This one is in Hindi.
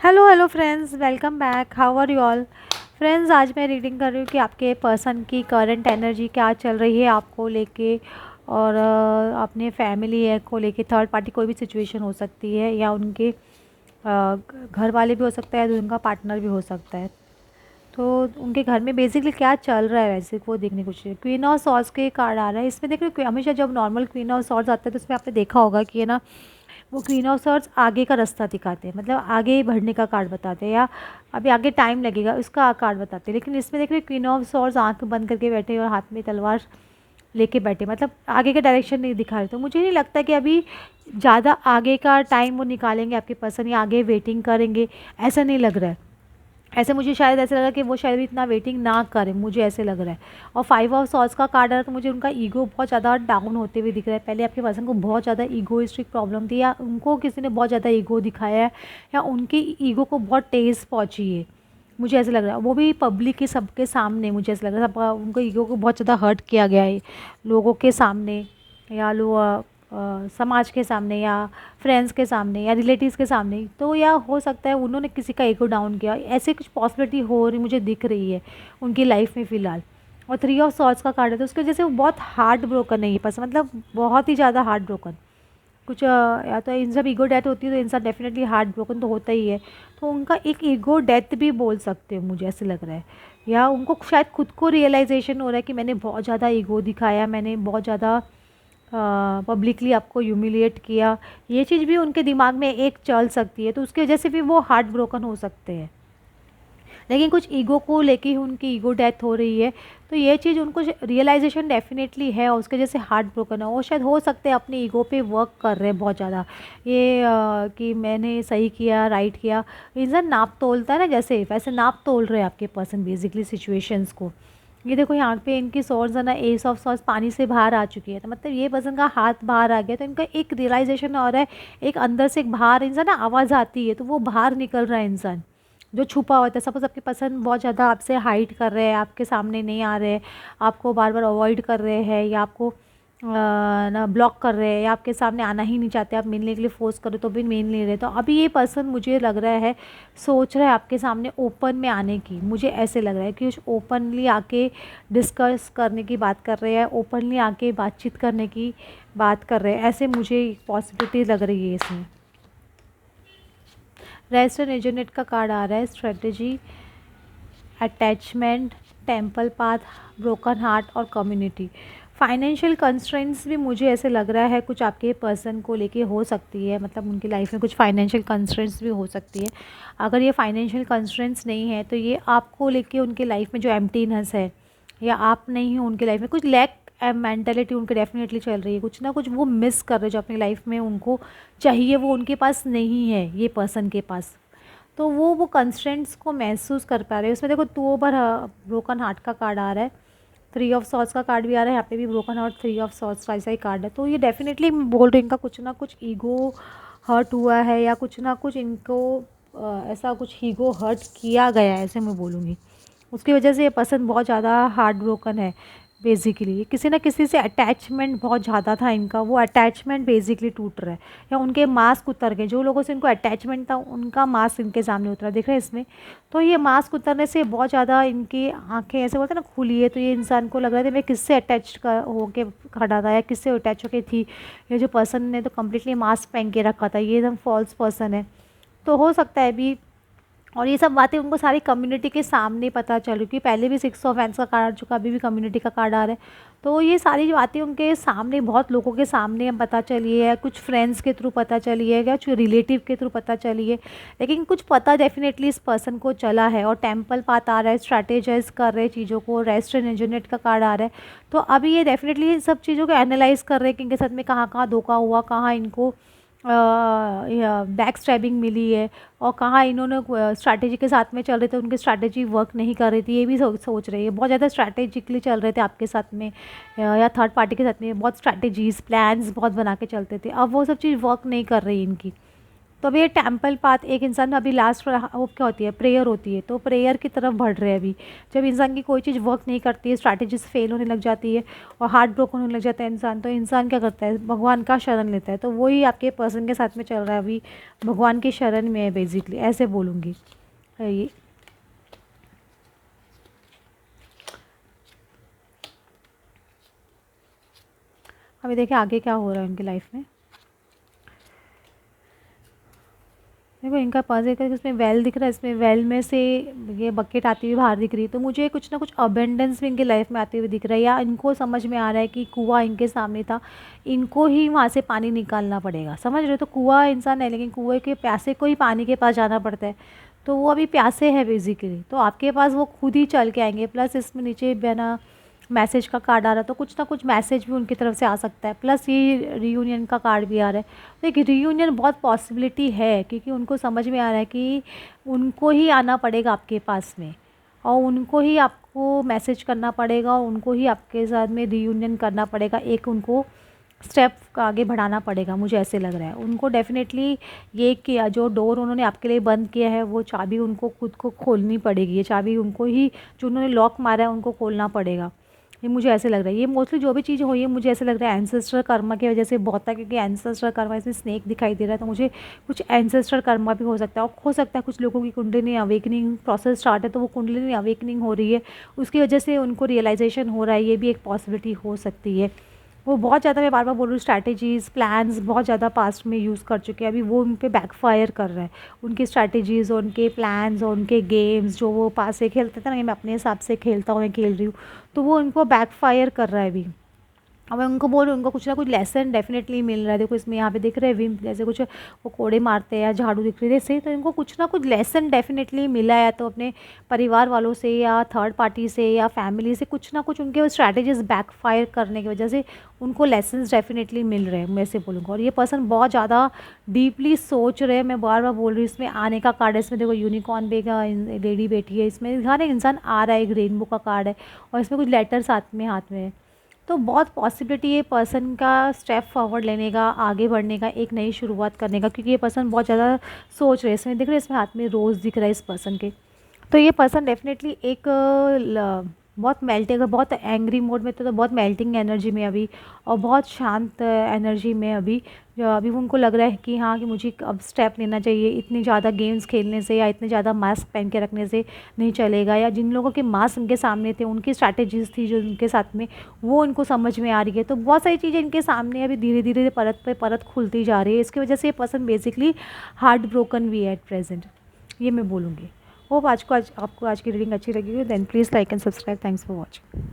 Hello hello friends, welcome back. How are you all friends. आज मैं रीडिंग कर रही हूँ कि आपके पर्सन की करंट एनर्जी क्या चल रही है आपको लेके, और अपने फैमिली है को लेके। थर्ड पार्टी कोई भी सिचुएशन हो सकती है, या उनके घर वाले भी हो सकता है, तो उनका पार्टनर भी हो सकता है। तो उनके घर में बेसिकली क्या चल रहा है वैसे वो देखने कुछ। क्वीन ऑफ सॉर्ड्स के कार्ड आ रहा है इसमें। देख रहे हो, हमेशा जब नॉर्मल क्वीन ऑफ सॉर्ड्स आता है तो उसमें आपने देखा होगा कि है ना, वो क्वीन ऑफ सॉर्ड्स आगे का रास्ता दिखाते हैं, मतलब आगे बढ़ने का कार्ड बताते हैं, या अभी आगे टाइम लगेगा उसका कार्ड बताते हैं। लेकिन इसमें देख रहे हो, क्वीन ऑफ सॉर्ड्स आंख बंद करके बैठे और हाथ में तलवार लेके बैठे, मतलब आगे का डायरेक्शन नहीं दिखा रहे। तो मुझे नहीं लगता कि अभी ज़्यादा आगे का टाइम वो निकालेंगे आपके पर्सन, या आगे वेटिंग करेंगे, ऐसा नहीं लग रहा है। ऐसे मुझे शायद ऐसा लगा कि वो शायद भी इतना वेटिंग ना करें, मुझे ऐसे लग रहा है। और फाइव ऑफ सॉर्ड्स का कार्ड आ रहा है, तो मुझे उनका ईगो बहुत ज़्यादा डाउन होते हुए दिख रहा है। पहले आपके पर्सन को बहुत ज़्यादा ईगोइस्टिक प्रॉब्लम थी, या उनको किसी ने बहुत ज़्यादा ईगो दिखाया है, या उनकी ईगो को बहुत ठेस पहुँची है, मुझे ऐसा लग रहा है। वो भी पब्लिक के सबके सामने, मुझे ऐसा लग रहा है उनको ईगो को बहुत ज़्यादा हर्ट किया गया है लोगों के सामने, या समाज के सामने, या फ्रेंड्स के सामने, या रिलेटिव्स के सामने। तो या हो सकता है उन्होंने किसी का ईगो डाउन किया, ऐसे कुछ पॉसिबिलिटी हो रही मुझे दिख रही है उनकी लाइफ में फ़िलहाल। और थ्री ऑफ सॉर्ड्स का कार्ड है, तो उसकी वजह से वो बहुत हार्ट ब्रोकन है ये पर्सन, मतलब बहुत ही ज़्यादा हार्ट ब्रोकन। कुछ या तो इन सब ईगो डेथ होती है तो इंसान डेफिनेटली हार्ट ब्रोकन तो होता ही है। तो उनका एक ईगो डेथ भी बोल सकते हो, मुझे ऐसे लग रहा है। या उनको शायद खुद को रियलाइजेशन हो रहा है कि मैंने बहुत ज़्यादा ईगो दिखाया, मैंने बहुत ज़्यादा पब्लिकली आपको ह्यूमिलिएट किया। ये चीज़ भी उनके दिमाग में एक चल सकती है, तो उसकी वजह से भी वो हार्ट ब्रोकन हो सकते हैं। लेकिन कुछ ईगो को लेके ही उनकी ईगो डेथ हो रही है, तो ये चीज़ उनको रियलाइजेशन डेफिनेटली है, और उसके जैसे हार्ट ब्रोकन है। वो शायद हो सकते हैं अपने ईगो पे वर्क कर रहे हैं बहुत ज़्यादा, ये कि मैंने सही किया, राइट किया। इंसान नाप तोलता है ना, जैसे वैसे नाप तोल रहे हैं आपके पर्सन बेसिकली सिचुएशंस को। ये देखो यहाँ पे इनकी सॉर्ड्स है ना, एस ऑफ सॉर्ड्स पानी से बाहर आ चुकी है, तो मतलब ये पर्सन का हाथ बाहर आ गया, तो इनका एक रियलाइजेशन हो रहा है, एक अंदर से एक बाहर इंसान ना आवाज़ आती है, तो वो बाहर निकल रहा है इंसान जो छुपा होता है। सपोज़ आपके पसंद बहुत ज़्यादा आपसे हाइड कर रहे हैं, आपके सामने नहीं आ रहे हैं, आपको बार बार अवॉइड कर रहे हैं, या आपको ना ब्लॉक कर रहे हैं, या आपके सामने आना ही नहीं चाहते, आप मिलने के लिए फ़ोर्स करो तो भी मिल नहीं रहे। तो अभी ये पर्सन मुझे लग रहा है सोच रहा है आपके सामने ओपन में आने की, मुझे ऐसे लग रहा है कि कुछ ओपनली आके डिस्कस करने की बात कर रहे हैं, ओपनली आके बातचीत करने की बात कर रहे हैं, ऐसे मुझे पॉसिबिलिटी लग रही है इसमें। रेस्ट एंड रिजोनेट का कार्ड आ रहा है, strategy, attachment, temple path, broken heart और कम्युनिटी। फाइनेंशियल कंस्ट्रेंट्स भी मुझे ऐसे लग रहा है कुछ आपके पर्सन को लेके हो सकती है, मतलब उनकी लाइफ में कुछ फाइनेंशियल कंस्ट्रेंट्स भी हो सकती है। अगर ये फाइनेंशियल कंस्ट्रेंट्स नहीं है तो ये आपको लेके उनकी लाइफ में जो एम्प्टीनेस है, या आप नहीं हो उनकी लाइफ में, कुछ लैक मेंटेलिटी उनकी डेफिनेटली चल रही है, कुछ ना कुछ वो मिस कर रहे हैं जो अपनी लाइफ में उनको चाहिए, वो उनके पास नहीं है ये पर्सन के पास। तो वो कंस्ट्रेंट्स को महसूस कर पा रहे हैं। उसमें देखो 2 ओवर ब्रोकन हार्ट का कार्ड आ रहा है, थ्री ऑफ सॉर्ड्स का कार्ड भी आ रहा है, यहाँ पे भी broken heart, three of swords का ऐसा ही कार्ड है। तो ये डेफिनेटली बोल रही इनका कुछ ना कुछ ईगो हर्ट हुआ है, या कुछ ना कुछ इनको ऐसा कुछ ईगो हर्ट किया गया है, ऐसे मैं बोलूँगी। उसकी वजह से ये पर्सन बहुत ज़्यादा हार्ट ब्रोकन है बेसिकली। किसी ना किसी से अटैचमेंट बहुत ज़्यादा था इनका, वो अटैचमेंट बेसिकली टूट रहा है, या उनके मास्क उतर गए। जो लोगों से इनको अटैचमेंट था उनका मास्क इनके सामने उतरा, देख रहे हैं इसमें। तो ये मास्क उतरने से बहुत ज़्यादा इनकी आंखें ऐसे बोलते हैं ना खुली है, तो ये इंसान को लग रहा था मैं किससे अटैच होके खड़ा था, या किससे अटैच होके थी। ये जो पर्सन ने तो कम्प्लीटली मास्क पहन के रखा था, ये एकदम फॉल्स पर्सन है। तो हो सकता है अभी, और ये सब बातें उनको सारी कम्युनिटी के सामने पता चल, क्योंकि पहले भी सिक्स ऑफ वैंस का कार्ड आ चुका, अभी भी कम्युनिटी का कार्ड आ रहा है। तो ये सारी जो बातें उनके सामने, बहुत लोगों के सामने हम पता चली है, कुछ फ्रेंड्स के थ्रू पता चली है, या कुछ रिलेटिव के थ्रू पता चली है, लेकिन कुछ पता डेफिनेटली इस पर्सन को चला है। और टेम्पल पाथ आ रहा है, स्ट्रैटेजाइज कर रहे चीज़ों को, रेस्ट एंड रिजोनेट का कार्ड आ रहा है। तो अभी ये डेफिनेटली सब चीज़ों को एनालाइज कर रहे हैं कि इनके साथ में कहाँ कहाँ धोखा हुआ, कहाँ इनको बैक स्टैबिंग मिली है, और कहाँ इन्होंने स्ट्रैटेजी के साथ में चल रहे थे, उनकी स्ट्रैटेजी वर्क नहीं कर रही थी, ये भी सोच रही है। बहुत ज़्यादा स्ट्रैटेजिकली चल रहे थे आपके साथ में, या थर्ड पार्टी के साथ में बहुत स्ट्रैटेजीज प्लान्स बहुत बना के चलते थे, अब वो सब चीज़ वर्क नहीं कर रही इनकी। तो अभी ये टेम्पल पाथ एक इंसान में अभी लास्ट वो क्या होती है, प्रेयर होती है, तो प्रेयर की तरफ बढ़ रहे हैं अभी। जब इंसान की कोई चीज़ वर्क नहीं करती है, स्ट्रैटेजीज फेल होने लग जाती है और हार्ट ब्रोकन होने लग जाता है इंसान, तो इंसान क्या करता है, भगवान का शरण लेता है। तो वही आपके पर्सन के साथ में चल रहा है अभी, भगवान की शरण में है बेसिकली, ऐसे बोलूँगी ये। अभी देखिए आगे क्या हो रहा है उनकी लाइफ में। देखो इनका पास एक इसमें वेल दिख रहा है, इसमें वेल में से ये बकेट आती हुई बाहर दिख रही है, तो मुझे कुछ ना कुछ अबेंडेंस भी इनके लाइफ में आते हुए दिख रहा है, या इनको समझ में आ रहा है कि कुआं इनके सामने था, इनको ही वहाँ से पानी निकालना पड़ेगा। समझ रहे हो, तो कुआं इंसान है लेकिन कुएं के प्यासे को ही पानी के पास जाना पड़ता है, तो वो अभी प्यासे है बेसिकली, तो आपके पास वो खुद ही चल के आएंगे। प्लस इसमें नीचे बना मैसेज का कार्ड आ रहा है, तो कुछ ना कुछ मैसेज भी उनकी तरफ से आ सकता है। प्लस ये रीयूनियन का कार्ड भी आ रहा है, देखिए रीयूनियन बहुत पॉसिबिलिटी है, क्योंकि उनको समझ में आ रहा है कि उनको ही आना पड़ेगा आपके पास में, और उनको ही आपको मैसेज करना पड़ेगा, और उनको ही आपके साथ में रीयूनियन करना पड़ेगा, एक उनको स्टेप आगे बढ़ाना पड़ेगा, मुझे ऐसे लग रहा है। उनको डेफिनेटली ये किया, जो डोर उन्होंने आपके लिए बंद किया है वो चाबी उनको खुद को खोलनी पड़ेगी, ये चाबी उनको ही, जो उन्होंने लॉक मारा है उनको खोलना पड़ेगा, ये मुझे ऐसे लग रहा है। ये मोस्टली जो भी चीज़ें हुई है मुझे ऐसे लग रहा है एंसेस्टर कर्मा की वजह से बहुत था, क्योंकि एंसेस्टर कर्मा इसमें स्नेक दिखाई दे रहा है, तो मुझे कुछ एंसेस्टर कर्मा भी हो सकता है, और हो सकता है कुछ लोगों की कुंडलिनी अवेकनिंग प्रोसेस स्टार्ट है, तो वो कुंडलिनी अवेकनिंग हो रही है, उसकी वजह से उनको रियलाइजेशन हो रहा है, ये भी एक पॉसिबिलिटी हो सकती है। वो बहुत ज़्यादा, मैं बार बार बोल रही हूँ, स्ट्रैटेजीज़ प्लान्स बहुत ज़्यादा पास्ट में यूज़ कर चुके हैं, अभी वो उन पे बैकफायर कर रहा है, उनकी स्ट्रैटेजीज़ और उनके प्लान्स और उनके गेम्स जो वो पास से खेलते थे ना, मैं अपने हिसाब से खेलता हूँ, मैं खेल रही हूँ, तो वो उनको बैकफायर कर रहा है अभी। अब मैं उनको बोल रही हूँ, उनको कुछ ना कुछ लेसन डेफिनेटली मिल रहा है। देखो इसमें यहाँ पे दिख रहे हैं विम, जैसे कुछ वो कोड़े मारते हैं या झाड़ू दिख रही है जैसे, तो इनको कुछ ना कुछ लेसन डेफिनेटली मिला है, तो अपने परिवार वालों से या थर्ड पार्टी से या फैमिली से कुछ ना कुछ उनके स्ट्रैटेजीज बैकफायर करने की वजह से उनको लेसन्स डेफिनेटली मिल रहे हैं, मैं ऐसे बोलूँगा। और ये पर्सन बहुत ज़्यादा डीपली सोच रहे हैं, मैं बार बार बोल रही हूँ। इसमें आने का कार्ड है, इसमें देखो यूनिकॉर्न पे का लेडी बैठी है, इसमें हर एक इंसान आ रहा है, एक रेनबो का कार्ड है, और इसमें कुछ लेटर्स हाथ में है, तो बहुत पॉसिबिलिटी है पर्सन का स्टेप फॉरवर्ड लेने का, आगे बढ़ने का, एक नई शुरुआत करने का, क्योंकि ये पर्सन बहुत ज़्यादा सोच रहे हैं। इसमें दिख रहे हैं, इसमें हाथ में रोज़ दिख रहा है इस पर्सन के, तो ये पर्सन डेफिनेटली एक बहुत मेल्टिंग, बहुत एंग्री मोड में, तो बहुत मेल्टिंग एनर्जी में अभी, और बहुत शांत एनर्जी में अभी, जो अभी उनको लग रहा है कि हाँ, कि मुझे अब स्टेप लेना चाहिए, इतनी ज़्यादा गेम्स खेलने से या इतने ज़्यादा मास्क पहन के रखने से नहीं चलेगा, या जिन लोगों के मास्क उनके सामने थे, उनकी स्ट्रैटेजीज थी जो उनके साथ में, वो इनको समझ में आ रही है। तो बहुत सारी चीज़ें इनके सामने अभी धीरे धीरे परत पे परत खुलती जा रही है, इसकी वजह से ये पर्सन बेसिकली हार्ट ब्रोकन भी है एट प्रेजेंट, ये मैं बोलूँगी। होप आपको आज की रीडिंग अच्छी लगी हो, then please like and subscribe. Thanks for watching.